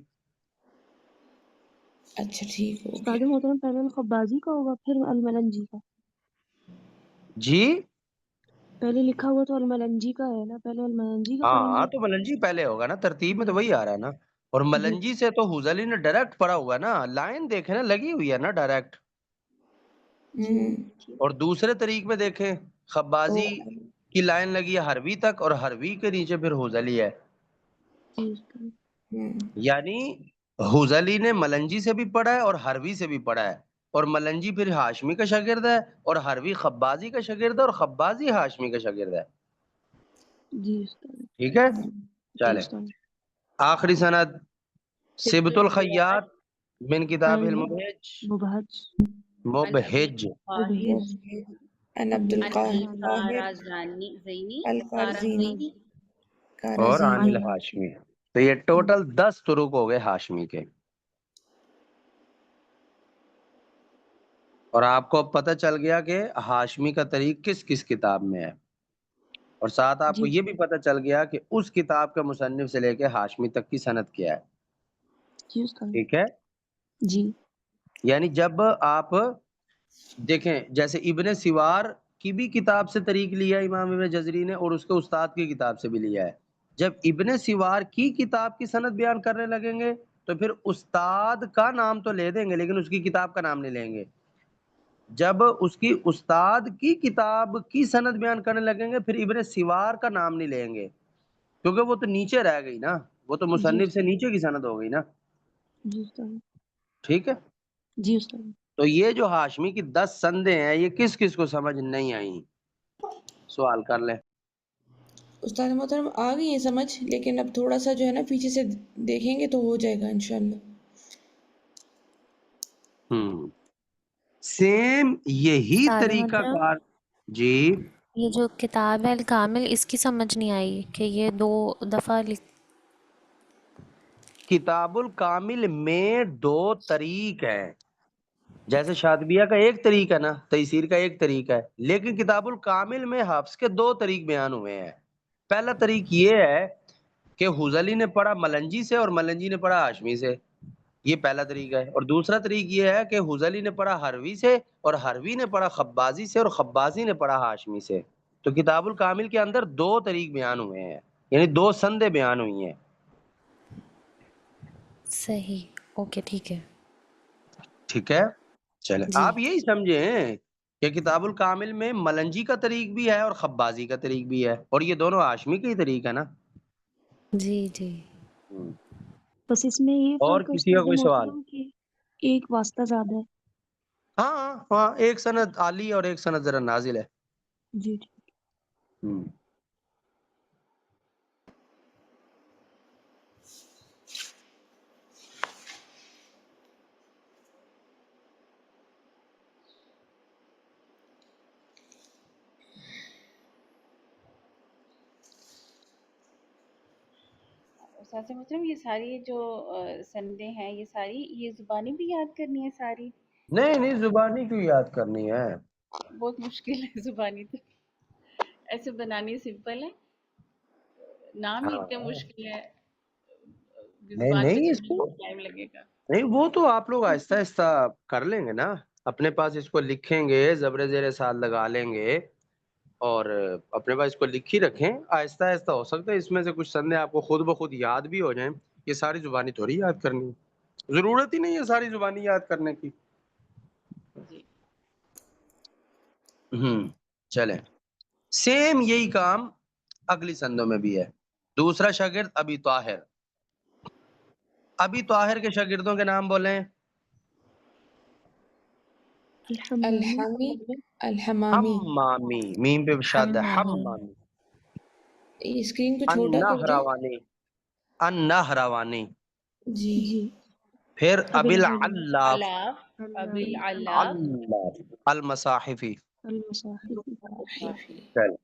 اچھا ٹھیک ہو استاد گیا. محترم پہلے الخبازی کا ہوگا پھر الملنجی کا. جی پہلے لکھا ہوا تو الملنجی کا ہے نا، پہلے الملنجی کا پڑھیں ہاں گے. تو ملنجی پہلے ہوگا نا، ترتیب میں تو وہی آ رہا ہے نا. اور جی ملنجی سے تو حزلی نے ڈائریکٹ پڑھا ہوا ہے نا، لائن دیکھیں نا لگی ہوئی ہے نا ڈائریکٹ. جی ہوں اور دوسرے طریق میں دیکھیں خبازی او کی لائن لگی ہے حروی تک، اور حروی کے نیچے پھر حزلی ہے. جی استاد. ہوں یعنی حزلی نے ملنجی سے بھی پڑھا ہے اور حروی سے بھی پڑھا ہے، اور ملنجی پھر ہاشمی کا شاگرد ہے، اور حروی خبازی کا شاگرد ہے، اور خبازی ہاشمی کا شاگرد ہے. جی استاد. ٹھیک ہے جی چلے. استاد. آخری سند سبت الخیاط من کتاب المبہج مبہج عن ابی مبہج طاہر ان عبد عن القاہر القارزینی القارزینی اور عن کارزینی. الہاشمی. تو یہ ٹوٹل 10 طرق ہو گئے ہاشمی کے. اور آپ کو اب پتہ چل گیا کہ ہاشمی کا طریق کس کس کتاب میں ہے، اور ساتھ آپ کو جی یہ بھی پتہ چل گیا کہ اس کتاب کا مصنف سے لے کے ہاشمی تک کی سند کیا ہے. جی استاد. ٹھیک ہے. جی یعنی جب آپ دیکھیں جیسے ابن سوار کی بھی کتاب سے طریق لیا ہے امام ابن جزری نے، اور اس کے استاد کی کتاب سے بھی لیا ہے. جب ابن سوار کی کتاب کی سند بیان کرنے لگیں گے تو پھر استاد کا نام تو لے دیں گے لیکن اس کی کتاب کا نام نہیں لیں گے. جب اس کی استاد کی کتاب کی سند بیان کرنے لگیں گے پھر ابن سوار کا نام نہیں لیں گے، کیونکہ وہ تو نیچے رہ گئی نا، وہ تو جی مصنف سے استاد. نیچے کی سند ہو گئی نا. جی استاد. ٹھیک ہے. جی استاد. تو یہ جو ہاشمی کی 10 سندیں ہیں یہ کس کس کو سمجھ نہیں آئیں؟ سوال کر لیں. استاد محترم آ گئی ہے سمجھ، لیکن اب تھوڑا سا جو ہے نا پیچھے سے دیکھیں گے تو ہو جائے گا انشاءاللہ. سیم یہی استاد طریقہ محترم کار. جی یہ جو کتاب ہے الکامل اس کی سمجھ نہیں آئی کہ یہ 2 دفعہ کتاب الکامل میں 2 طریق ہیں. جیسے شاطبیہ کا ایک طریق ہے نا، تیسیر کا ایک طریق ہے، لیکن کتاب الکامل میں حفظ کے 2 طریق بیان ہوئے ہیں. پہلا طریق یہ ہے کہ حزلی نے پڑھا ملنجی سے اور ملنجی نے پڑھا ہاشمی سے، یہ پہلا طریقہ ہے. اور دوسرا طریق یہ ہے کہ حزلی نے پڑھا حروی سے اور حروی نے پڑھا خبازی سے اور خبازی نے پڑھا ہاشمی سے. تو کتاب الکامل کے اندر 2 طریق بیان ہوئے ہیں، یعنی 2 سندیں بیان ہوئی ہیں. صحیح. اوکے ٹھیک ہے. ٹھیک ہے چلے. جی آپ یہی سمجھیں کہ کتاب الکامل میں ملنجی کا طریق بھی ہے اور خبازی کا طریق بھی ہے، اور یہ دونوں ہاشمی کے ہی طریق ہے نا. جی جی. بس اس میں یہ اور فرق ہے کسی کا استاد کوئی سوال؟ محترم کہ ایک واسطہ زیادہ ہے. ہاں ہاں ایک سند عالی اور ایک سند ذرا نازل ہے. جی استاد محترم یہ ساری جو سندیں ہیں یہ ساری یہ زبانی بھی یاد کرنی ہے ساری؟ نہیں نہیں زبانی کیوں یاد کرنی ہے؟ بہت مشکل ہے زبانی تو، ایسے بنانی سمپل ہے، نام ہی ہاں اتنے مشکل ہے، نہیں زبان پہ نہیں اس چڑھنے کو میں ٹائم لگے گا. نہیں، وہ تو آپ لوگ آہستہ آہستہ کر لیں گے نا. اپنے پاس اس کو لکھیں گے، زبر زیر ساتھ لگا لیں گے اور اپنے پاس اس کو لکھی رکھیں. آہستہ آہستہ ہو سکتا ہے اس میں سے کچھ سندیں آپ کو خود بخود یاد بھی ہو جائیں. یہ ساری زبانی تھوڑی یاد کرنی ہے، ضرورت ہی نہیں ہے ساری زبانی یاد کرنے کی. جی چلیں. سیم یہی کام اگلی سندوں میں بھی ہے. دوسرا شاگرد ابی طاہر. ابی طاہر کے شاگردوں کے نام بولیں. الحمی الحمامی. حمامی، میم پہ شاد ہے، حمامی. حمامی. یہ اسکرین کو چھوٹا کر دیں. النہروانی، النہروانی. جی جی. پھر ابی ابوالعلاف العلاف، علاف، ابی العلاف، العلاف المصاحفی. المصاحف. چل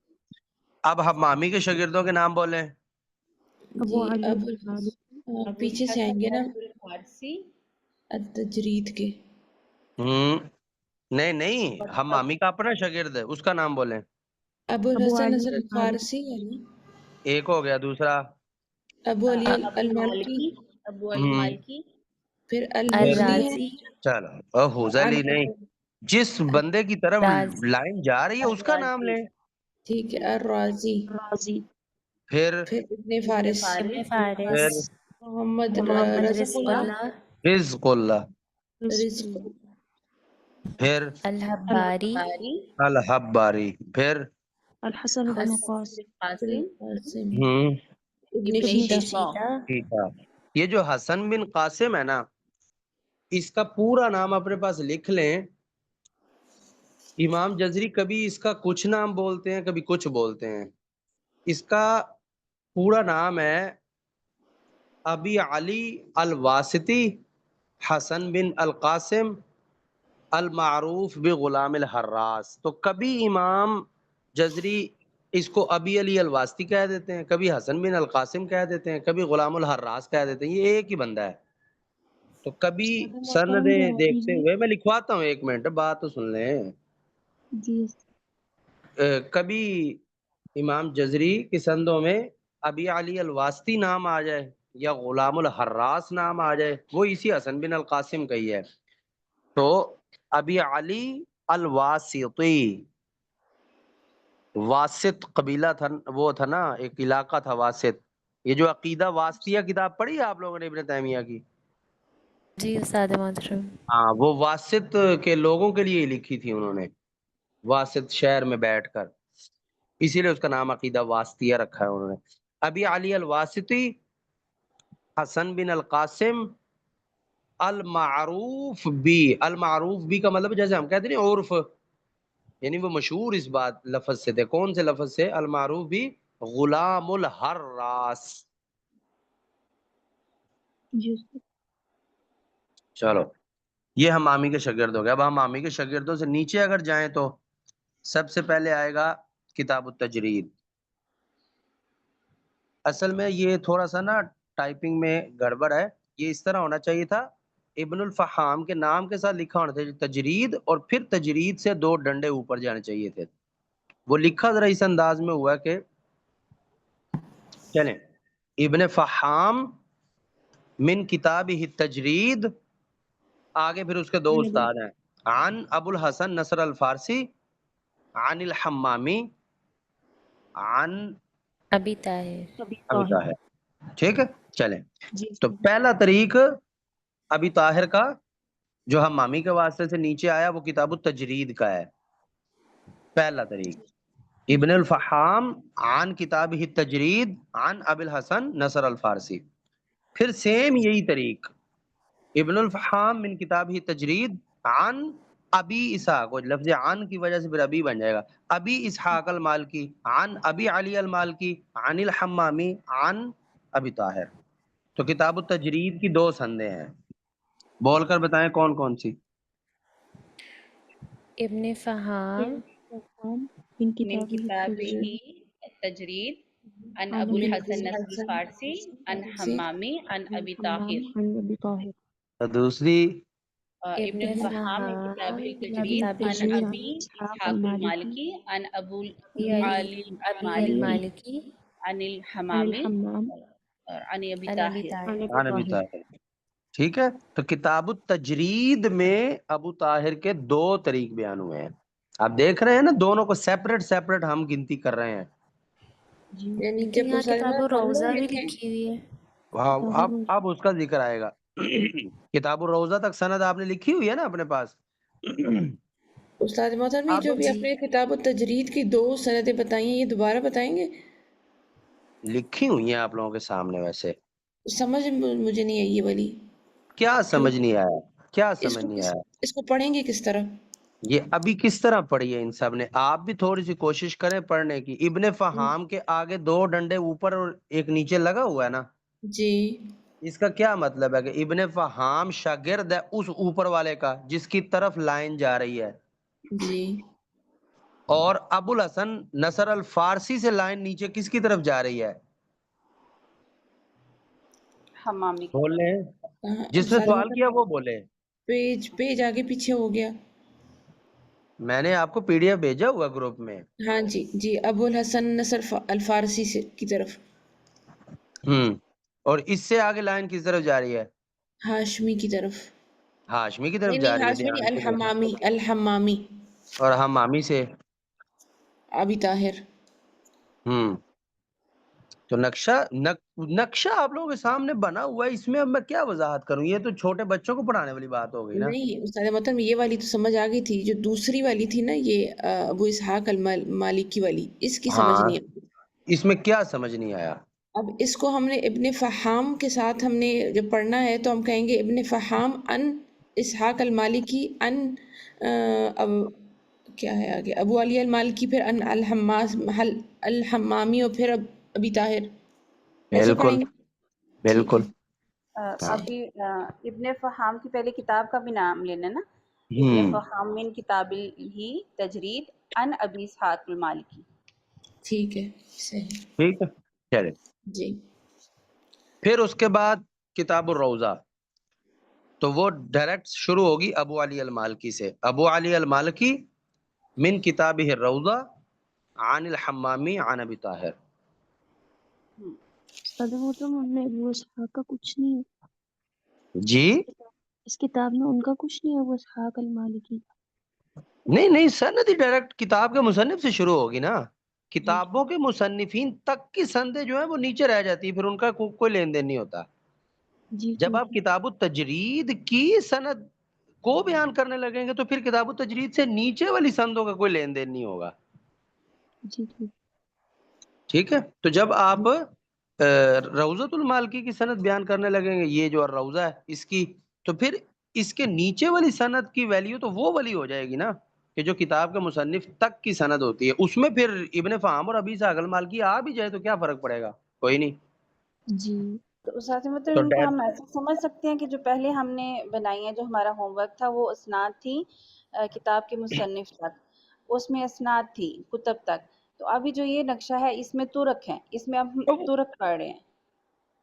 اب حمامی کے شاگردوں کے نام بولیں. ابو جی علی ابو الغالب پیچھے سے آئیں گے نا فارسی التجرید کے. نہیں ہمامی کا اپنا شاگرد ہے، اس کا نام بولیں. ابو ابو الحسن علی نصر الفارسی. الفارسی ہے نا. ایک ہو گیا، دوسرا ابو علی ابو المالکی، مالکی، ابو ہم، المالکی، پھر الحزلی ہے. الرازی چلو حوزلی نہیں، جس بندے کی طرف رازی لائن جا رہی ہے اس کا نام الرازی، لیں. ٹھیک ہے. الرازی، رازی. پھر پھر ابن ابن فارس، ابن فارس، فارس پھر محمد محمد رزق رزق اللہ، اللہ رزق اللہ، رزق پھر الحباری الحباری، الحباری، پھر الحسن بن حسن قاسم. بن قاسم، قاسم، ہم ابن ابن ابن شیطہ. شیطہ. ٹھیک ہے. یہ جو حسن بن قاسم ہے نا، اس کا پورا نام اپنے پاس لکھ لیں. امام جزری کبھی اس کا کچھ نام بولتے ہیں، کبھی کچھ بولتے ہیں. اس کا پورا نام ہے ابی علی الواسطی حسن بن القاسم المعروف بغلام الحراس. تو کبھی امام جزری اس کو ابی علی الواسطی کہہ دیتے ہیں، کبھی حسن بن القاسم کہہ دیتے ہیں، کبھی غلام الحراس کہہ دیتے ہیں. یہ ایک ہی بندہ ہے. تو کبھی استاد محترم سندیں دوہرا دیکھتے دیجیے. ہوئے میں لکھواتا ہوں، ایک منٹ بات تو سن لیں. جی. کبھی امام جزری کی سندوں میں ابی علی الواسطی نام آ جائے یا غلام الحراس نام آ جائے، وہ اسی حسن بن القاسم کا ہی ہے. تو ابی علی الواسطی، واسط قبیلہ تھا، وہ تھا نا، ایک علاقہ تھا واسط. یہ جو عقیدہ واسطیہ کتاب پڑھی ہے آپ لوگوں نے ابن تیمیہ کی؟ جی استاد محترم. ہاں، وہ واسط کے لوگوں کے لیے ہی لکھی تھی انہوں نے، واسط شہر میں بیٹھ کر، اسی لیے اس کا نام عقیدہ واسطیہ رکھا ہے انہوں نے. ابی علی الواسطی حسن بن القاسم المعروف بی. المعروف بی کا مطلب جیسے ہم کہتے ہیں نا عرف، یعنی وہ مشہور اس بات لفظ سے تھے. کون سے لفظ سے؟ المعروف بی غلام الحراس. جی استاد. چلو یہ ہمامی کے شاگرد ہو گیا. اب ہمامی کے شاگردوں سے نیچے اگر جائیں تو سب سے پہلے آئے گا کتاب التجرید. اصل میں یہ تھوڑا سا نا ٹائپنگ میں گڑبڑ ہے. یہ اس طرح ہونا چاہیے تھا، ابن الفحام کے نام کے ساتھ لکھا ہونا چاہیے تجرید، اور پھر تجرید سے 2 ڈنڈے اوپر جانے چاہیے تھے. وہ لکھا ذرا اس انداز میں ہوا کہ چلیں ابن فحام من کتاب تجرید، آگے پھر اس کے 2 استاد ہیں، عن ابو الحسن نصر الفارسی، عن الحمامی، عن ابی طاہر. ابی ابی طاہر. طاہر. ٹھیک ہے چلیں. جی تو استاد. پہلا طریق ابی طاہر کا جو حمامی کے واسطے سے نیچے آیا وہ کتاب التجرید کا ہے. پہلا طریق ابن الفحام عن کتاب التجرید عن ابی الحسن نصر الفارسی. پھر سیم یہی طریق ابن الفحام من کتاب التجرید عن ابی اسحاق، وہ لفظ عن کی وجہ سے پھر ابی بن جائے گا، ابی اسحاق المالکی عن ابی علی المالکی عن الحمامی عن ابی طاہر. تو کتاب التجرید کی 2 سندیں ہیں. بول کر بتائیں کون کون سی؟ ابن فہام من من کتاب کتابہ التجرید التجرید عن عن ابو ابی الحسن نصر الحسن الفارسی عن سے حمامی عن عن ابی حمام طاہر. عن ابی طاہر. دوسری ابن ابن الفحام من فہام کتاب من التجرید کتاب عن التجرید عن ابی اسحاق اسحاق المالکی المالکی عن ابو ابی علی علی ابی المالکی المالکی عن عن الحمامی الحمام اور عن ابی عن ابی طاہر. عن طاہر. ابی عن ابی طاہر. طاہر. ٹھیک ہے. تو کتاب التجرید میں ابو طاہر کے 2 طریق بیان ہوئے ہیں. آپ دیکھ رہے ہیں نا، دونوں کو سیپریٹ سیپریٹ ہم گنتی کر رہے ہیں. جی. یعنی لیکن جب وہ یہاں سارے کتاب ہم لوگ الروضہ بھی لکھیں. لکھی ہوئی ہے. اب اس کا ذکر آئے گا. کتاب الروضہ تک سند آپ نے لکھی ہوئی ہے نا اپنے پاس؟ استاد محترم یہ اب جو بھی جی آپ نے کتاب التجرید کی 2 سندیں بتائی ہیں، یہ دوبارہ بتائیں گے؟ لکھی ہوئی ہیں آپ لوگوں کے سامنے. ویسے سمجھ مجھے نہیں آئی یہ والی. کیا سمجھ نہیں آیا؟ کیا اس سمجھ کو نہیں آیا؟ اس کو پڑھیں گے کس طرح؟ یہ ابھی کس طرح پڑھی ہے ان سب نے؟ آپ بھی تھوڑی سی کوشش کریں پڑھنے کی. ابن فہام کے آگے 2 ڈنڈے اوپر اور ایک نیچے لگا ہوا ہے نا، جی اس کا کیا مطلب ہے کہ ابن فہام شاگرد ہے اس اوپر والے کا جس کی طرف لائن جا رہی ہے، جی اور ابو الحسن نصر الفارسی سے لائن نیچے کس کی طرف جا رہی ہے؟ الحمامی کی بول لیں کہاں جس نے استاد سوال محترم کیا وہ بولے. پیج آگے پیچھے ہو گیا. میں نے آپ کو پی ڈی ایف بھیجا ہوا گروپ میں. ہاں جی جی، ابو الحسن نصر الفارسی سے کی طرف، اور اس سے آگے لائن کس طرف جا رہی ہے؟ ہاشمی کی طرف. ہاشمی کی طرف نہیں جا نہیں، رہی ہے، ہاشمی نہیں، دھیان سے دیکھیں. الحمامی اور ہم مامی سے. ابی طاہر. تو نقشہ آپ لوگوں کے سامنے بنا ہوا ہے، اس میں اب میں کیا وضاحت کروں؟ یہ تو چھوٹے بچوں کو پڑھانے والی بات ہو گئی نا. نہیں استاد محترم، یہ والی تو سمجھ آ گئی تھی، جو دوسری والی تھی نا، یہ ابو اسحاق المالکی والی، اس کی سمجھ ہاں، نہیں آئی. اس میں کیا سمجھ نہیں آیا؟ اب اس کو ہم نے ابن فہام کے ساتھ ہم نے جب پڑھنا ہے تو ہم کہیں گے ابن فہام ان اسحاق المالکی ان اب کیا ہے آگے، ابو علی المالکی، پھر ان الحمامی، اور پھر ابی طاہر. ایسے بالکل پڑھیں گے. ٹھیک ہے، بالکل. ہاں. صحیح. ابھی ابن فہام کی پہلے کتاب کا بھی نام لینا نا. ابن ہوں فہام من کتاب ہی تجرید ان ابی اسحاق المالکی. ٹھیک ہے، صحیح. ٹھیک ہے، چلے. جی. پھر اس کے بعد کتاب الروضہ، تو وہ ڈائریکٹ شروع ہوگی ابو علی المالکی سے. ابو علی المالکی من کتابہ الروضہ عن الحمامی عن ابی طاہر. استاد محترم ہم نے ابو اسحاق کا کچھ نہیں ہے جی اس کتاب میں، ان کا کچھ نہیں ہے ابو اسحاق المالکی. نہیں سند ڈائریکٹ کتاب کے مصنف سے شروع ہوگی نا. جی کتابوں کے مصنفین تک کی سندیں جو ہیں وہ نیچے رہ جاتی ہیں، پھر ان کا کوئی لین دین نہیں ہوتا. جی جب ٹھیک آپ کتاب التجرید کی سند کو بیان کرنے لگیں گے تو پھر کتاب التجرید سے نیچے والی سندوں کا کوئی لین دین نہیں ہوگا. ہے جی ٹھیک. ٹھیک ہے، تو جب آپ روضۃ المالکی کی سند بیان کرنے لگیں گے، یہ جو روضہ ہے اس کی، تو پھر اس کے نیچے والی سند کی ویلیو تو وہ والی ہو جائے گی نا کہ جو کتاب کے مصنف تک کی سند ہوتی ہے. اس میں پھر ابن فہام اور ابی اسحاق المالکی آ بھی جائے تو کیا فرق پڑے گا؟ کوئی نہیں. جی تو اساتذہ مطلب تو ان کو ہم ایسا سمجھ سکتے ہیں کہ جو پہلے ہم نے بنائی ہے، جو ہمارا ہوم ورک تھا، وہ اسناد تھی کتاب کے مصنف تک، اس میں اسناد تھی کتب تک. تو ابھی جو یہ نقشہ ہے اس میں ترک ہے، اس میں اب ہم ترک پڑھ رہے ہیں.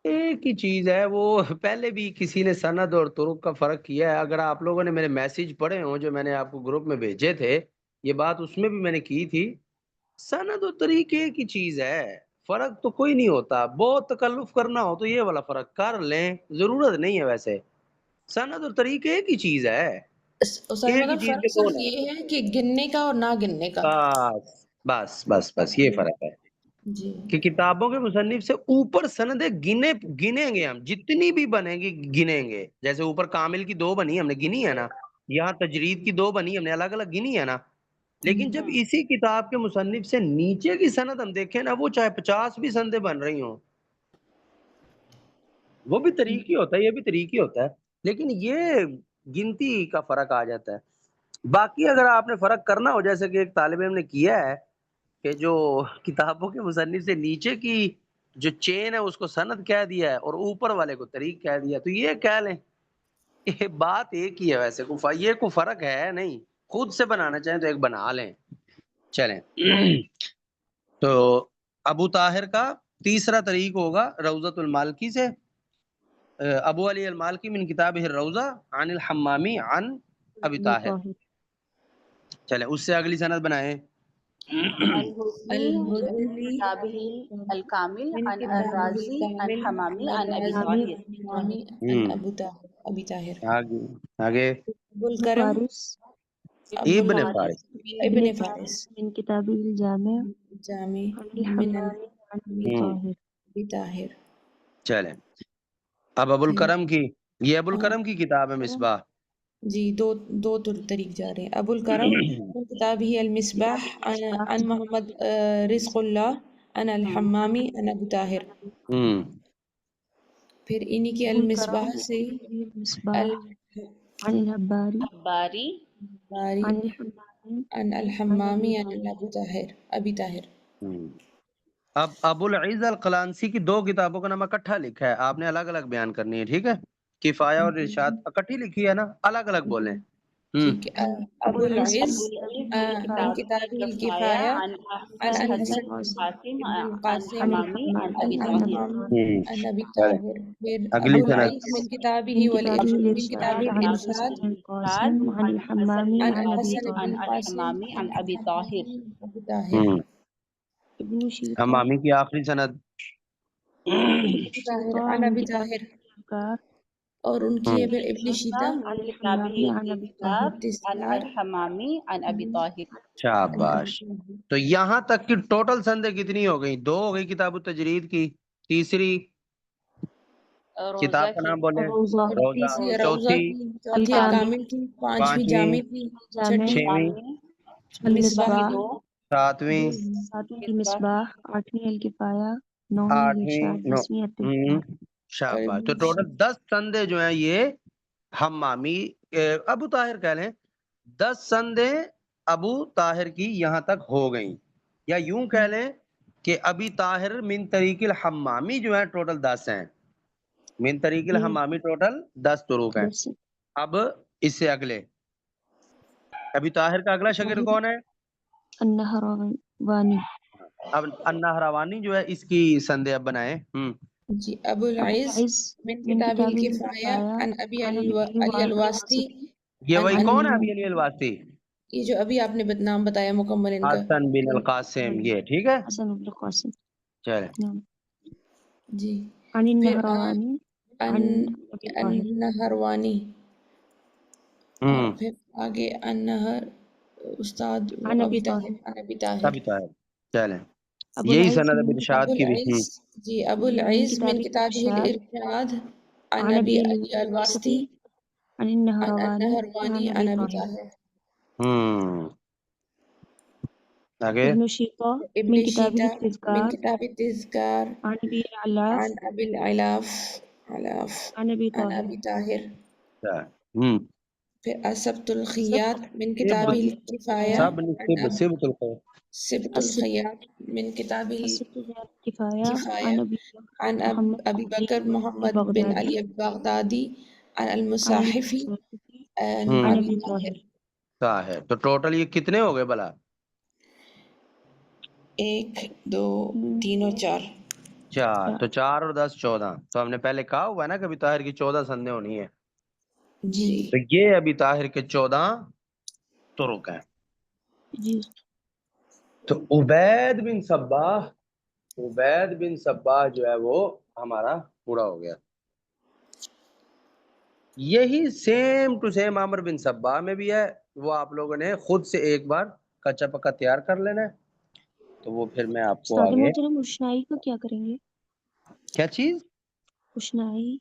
ایک ہی چیز ہے، وہ پہلے بھی کسی نے سند اور طرق کا فرق کیا ہے. اگر آپ لوگوں نے میرے میسج پڑھے ہوں جو میں نے آپ کو گروپ میں بھیجے تھے، یہ بات اس میں بھی میں نے کی تھی. سند و طریق ایک ہی چیز ہے، فرق تو کوئی نہیں ہوتا. بہت تکلف کرنا ہو تو یہ والا فرق کر لیں، ضرورت نہیں ہے. ویسے سند اور طریق ایک ہی چیز ہے، استاد ایک ہی محترم، چیز فرق کے دو صرف یہ ہے کہ گننے کا اور نہ گننے کا. بس یہ فرق ہے جی کہ کتابوں کے مصنف سے اوپر سندیں گنیں گے ہم، جتنی بھی بنے گی گنیں گے. جیسے اوپر کامل کی 2 بنی ہم نے گنی ہے نا، یہاں تجرید کی 2 بنی ہم نے الگ الگ گنی ہے نا. لیکن جب اسی کتاب کے مصنف سے نیچے کی سند ہم دیکھیں نا، وہ چاہے 50 بھی سندیں بن رہی ہوں، وہ بھی طریق ہی ہوتا ہے، یہ بھی طریق ہی ہوتا ہے، لیکن یہ گنتی کا فرق آ جاتا ہے. باقی اگر آپ نے فرق کرنا ہو، جیسے کہ ایک طالب علم نے کیا ہے کہ جو کتابوں کے مصنف سے نیچے کی جو چین ہے اس کو سند کہہ دیا ہے اور اوپر والے کو طریق کہہ دیا، تو یہ کہہ لیں یہ بات ایک ہی ہے. ویسے یہ کوئی فرق ہے نہیں، خود سے بنانا چاہیں تو ایک بنا لیں. چلیں تو ابو طاہر کا تیسرا طریق ہوگا روضۃ المالکی سے، ابو علی المالکی من کتابہ الروضہ عن الحمامی عن ابی طاہر. چلیں اس سے اگلی سند بنائیں. الحزنی من الحزلی کتابہ الکامل من ان کتابہ الرازی ان الکامل حمامی ان ابی الرازی طاہر. الحمامی عن ابی طاہر. آگے ابو ابن الکرم فارس ابن فارس. ابن فارس من کتاب الجامع جامع عن من الحمام عن ابی طاہر. ابی طاہر. چلیں اب ابو پھر الکرم کی، یہ ابو الکرم کی کتاب ہے مصباح. جی دو طریق جا رہے ہیں. ابو الکرم من کتابہ المصباح عن محمد رزق اللہ عن الحمامی عن ابی طاہر. پھر انہی کے ابو الکرم المصباح سے المصباح عن الحباری باری الباری عن الحمام عن عن الحمامی ابی عن ابی طاہر. اب ابو العز القلانسی کی 2 کتابوں کا نام اکٹھا لکھا ہے، آپ نے الگ الگ بیان کرنی ہے. ٹھیک ہے، کفایہ اور ارشاد اکٹھی لکھی ہے نا، الگ الگ بولیں. ٹھیک ہے ابو العز من من کتاب کتاب الکفایہ عن عن الحسن الحسن بن القاسم ابن عن القاسم الحمامی عن عن ابی طاہر الحمام عن ابی چلیں طاہر پھر اگلی ابو سند العز من کتابہ من والارشاد كتابه من کتاب الإرشاد عن الارشاد الحسن بن القاسم عن عن الحسن الحمام بن عن عن أبي الحسن بن عن طاهر القاسم الحمامی عن عن ابی طاہر. الحمام ابو طاہر ابن شيطان حمامی کی آخری سند ابن ابو طاہر شيطان عن من ابی كتاب طاہر الأذكار اور ان کی ہے پھر ابن شیطہ عن من کتاب الحمام عن أبي طاهر عن تذکار الحمامی عن ابی طاہر. شاباش. تو یہاں تک کی ٹوٹل سندیں کتنی ہو گئی؟ 2 ہو گئی کتاب التجرید کی، تیسری روزہ کتاب کا کی نام بولیں، الروضة اور روزہ، تیسری روضہ چوتھی کی، چوتھی الكامل الکامل کی، پانچویں پانچویں جامع کی، الجامع چھٹی چھویں مصباح مصباح کی، 2 ساتویں ساتویں مصباح المصباح آٹھویں الکفایہ نویں آٹھویں الارشاد دسویں التذکار. اور شاباش. تو ابن ٹوٹل 10 سندیں جو ہیں یہ حمامی ابو طاہر کہہ لیں 10 سندیں ابو طاہر کی یہاں تک ہو گئیں، یا یوں کہہ لیں کہ ابی طاہر من طریق الحمامی جو ہیں ٹوٹل 10 ہیں، من طریق الحمامی ٹوٹل 10 طرق ہیں. بس اب اس سے اگلے ابی طاہر کا اگلا شاگرد کون ہے؟ النہروانی اب النہروانی جو ہے اس کی سندیں اب بنائیں. جی ابو ابو العز العز من من کتاب کتاب الکفایہ الکفایہ عن ابی عن علی الواسطی یہ عن وہی ان کون ہے ابی علی الواسطی؟ یہ جو ابھی آپ نے نام بتایا مکمل ان کا حسن بن القاسم، یہ ٹھیک ہے. حسن بن القاسم چلیں نعم جی عن پھر النہروانی عن ابی طاہر النہروانی اور پھر آگے النہر استاد عن ابی ابی طاہر طاہر عن ابی طاہر ابی طاہر. چلیں ابو یہی العز سند اب من ارشاد ابو کی بھی. العز جی ابو من العز کتاب من کتابہ الارشاد الارشاد عن عن ابی ابی علی الواسطی الواسطی عن عن النہروانی النہروانی عن عن ابی ابی طاہر. طاہر آگے ابن شیطہ ابن من کتابہ شیطہ من التذکار کتاب التذکار عن ابی علاف عن ابی العلاف علاف عن ابی عن طاہر. ابی طاہر ہوں پھر السبت سب الخیاط من کتاب سب الکفایہ سب عن سبت الخیر. سبت الخیاط من کتاب السبت الکفایہ الکفایہ عن ابی عن محمد ابی بکر محمد بن البغدادی علی البغدادی عن عن المصاحفی المصنف عن عن ابی ابی طاہر. طاہر. ہے تو ٹوٹل یہ کتنے ہو گئے بلا؟ 1 2 3 اور 4 4. تو 4 اور 10 14. تو ہم نے پہلے کہا ہوا ہے نا کہ ابی طاہر کی 14 سندیں ہونی ہیں، جی تو یہ ابی طاہر کے 14 طرق ہیں. جی تو عبید بن صباح جو ہے وہ ہمارا پورا ہو گیا. یہی سیم ٹو سیم عامر بن صباح میں بھی ہے، وہ آپ لوگوں نے خود سے ایک بار کچا پکا تیار کر لینا ہے. تو وہ پھر میں آپ کو استاد آگے محترم اشنائی کا کیا کریں گے؟ کیا چیز اشنائی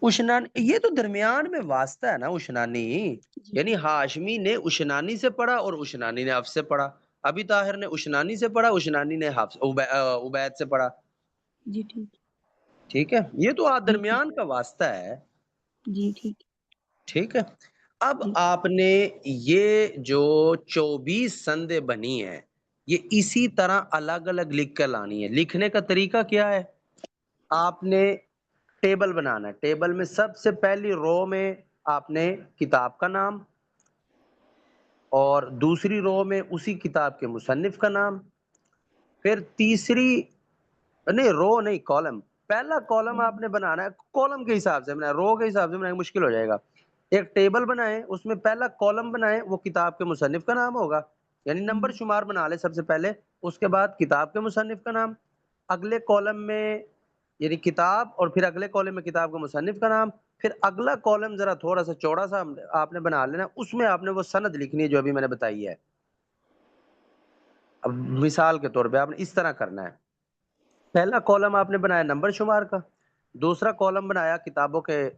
اشنان، یہ تو درمیان میں واسطہ ہے نا اشنانی، جی یعنی ہاشمی نے اشنانی سے پڑھا اور اشنانی نے حفص سے پڑھا، ابی طاہر نے اشنانی سے پڑھا، اشنانی نے عبید سے پڑھا. جی ٹھیک ٹھیک ہے، یہ تو جی ٹھیک درمیان کا واسطہ ہے. جی ٹھیک ٹھیک ہے. اب جی آپ نے یہ جو 24 سندیں بنی ہیں یہ اسی طرح الگ الگ لکھ کر لانی ہے. لکھنے کا طریقہ کیا ہے؟ آپ نے ٹیبل بنانا ہے. ٹیبل میں سب سے پہلی رو میں آپ نے کتاب کا نام، اور دوسری رو میں اسی کتاب کے مصنف کا نام، پھر تیسری نہیں رو نہیں کالم، پہلا کالم آپ نے بنانا ہے کالم کے حساب سے بنانا، رو کے حساب سے بنانا مشکل ہو جائے گا. ایک ٹیبل بنائیں، اس میں پہلا کالم بنائیں، وہ کتاب کے مصنف کا نام ہوگا، یعنی نمبر شمار بنا لیں سب سے پہلے، اس کے بعد کتاب کے مصنف کا نام، اگلے کالم میں یعنی کتاب، اور پھر اگلے کالم میں کتاب کے مصنف کا نام، پھر اگلا کالم ذرا تھوڑا سا چوڑا سا آپ نے بنا لینا، اس میں آپ نے وہ سند لکھنی ہے جو ابھی میں نے بتائی ہے. اب مثال کے طور پہ آپ نے اس طرح کرنا ہے. پہلا کالم آپ نے بنایا نمبر شمار کا، دوسرا کالم بنایا کتابوں کے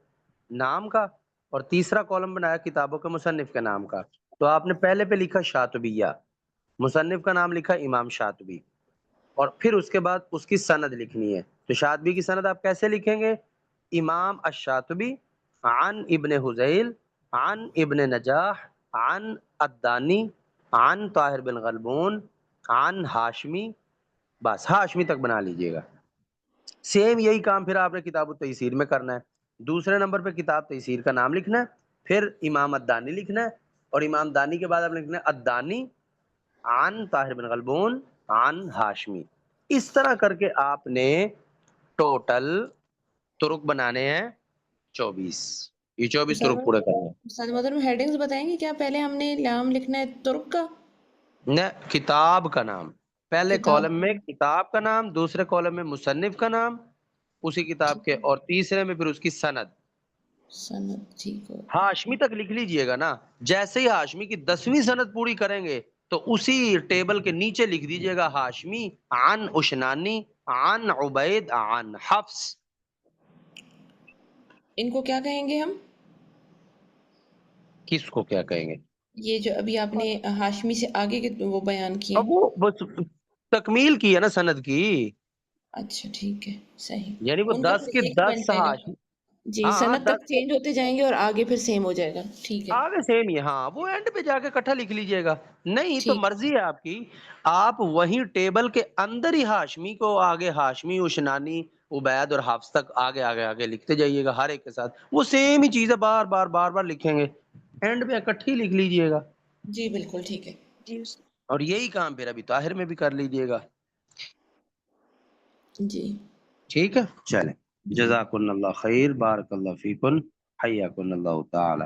نام کا، اور تیسرا کالم بنایا کتابوں کے مصنف کے نام کا. تو آپ نے پہلے پہ لکھا شاطبیہ، مصنف کا نام لکھا امام شاطبی، اور پھر اس کے بعد اس کی سند لکھنی ہے. تو شاطبی کی سند آپ کیسے لکھیں گے؟ امام الشاطبی عن ابن حذیل عن ابن نجاح عن الدانی عن طاہر بن غلبون عن ہاشمی، بس ہاشمی تک بنا لیجئے گا. سیم یہی کام پھر آپ نے کتاب التیسیر میں کرنا ہے. دوسرے نمبر پہ کتاب تیسیر کا نام لکھنا ہے، پھر امام الدانی لکھنا ہے، اور امام دانی کے بعد آپ نے لکھنا ہے الدانی عن طاہر بن غلبون عن ہاشمی. اس طرح کر کے آپ نے ٹوٹل طرق بنانے ہیں 24. یہ 24 طرق پورے کرنے ہیں. استاد محترم ہیڈنگز بتائیں گے کیا؟ پہلے ہم نے نام لکھنا ہے ترک کا، نہ، کتاب کا نام پہلے کتاب کالم میں، کتاب کا نام دوسرے کالم میں مصنف کا نام اسی کتاب کے، اور تیسرے میں پھر اس کی سند. سند. ٹھیک ہو. ہاشمی تک لکھ لیجئے گا نا. جیسے ہی ہاشمی کی 10ویں سند پوری کریں گے تو اسی ٹیبل کے نیچے لکھ دیجئے گا ہاشمی عن اشنانی عن عبید عن حفص. ان کو کیا کہیں گے ہم؟ کس کو کیا کہیں گے؟ یہ جو ابھی آپ نے ہاشمی سے آگے کے وہ بیان کیے. اب وہ بس تکمیل کی ہے نا سند کی، اچھا ٹھیک ہے، صحیح. یعنی وہ ان کا 10 پھر کے ایک 10 پوائنٹ رہے گا. ہاشمی. جی، ہاں ہاں سند تک 10 چینج ہوتے جائیں گے اور آگے پھر سیم ہو جائے گا. ٹھیک ہے، آگے سیم ہی. ہاں وہ اینڈ پہ جا کے اکٹھا لکھ لیجئے گا. نہیں تو ٹھیک. مرضی ہے آپ کی، آپ وہیں ٹیبل کے اندر ہی ہاشمی کو آگے ہاشمی اشنانی عبید اور حفص تک آگے آگے آگے لکھتے جائیے گا ہر ایک کے ساتھ. وہ سیم ہی چیزیں بار بار بار بار لکھیں گے، اینڈ پہ اکٹھی لکھ لیجئے گا. جی بالکل ٹھیک ہے. جی اور یہی کام پھر ابھی طاہر میں بھی کر لیجئے گا. جی ٹھیک ہے، چلیں. جزاکن اللہ خیر، بارک اللہ فیکن، حیاکن اللہ تعالی.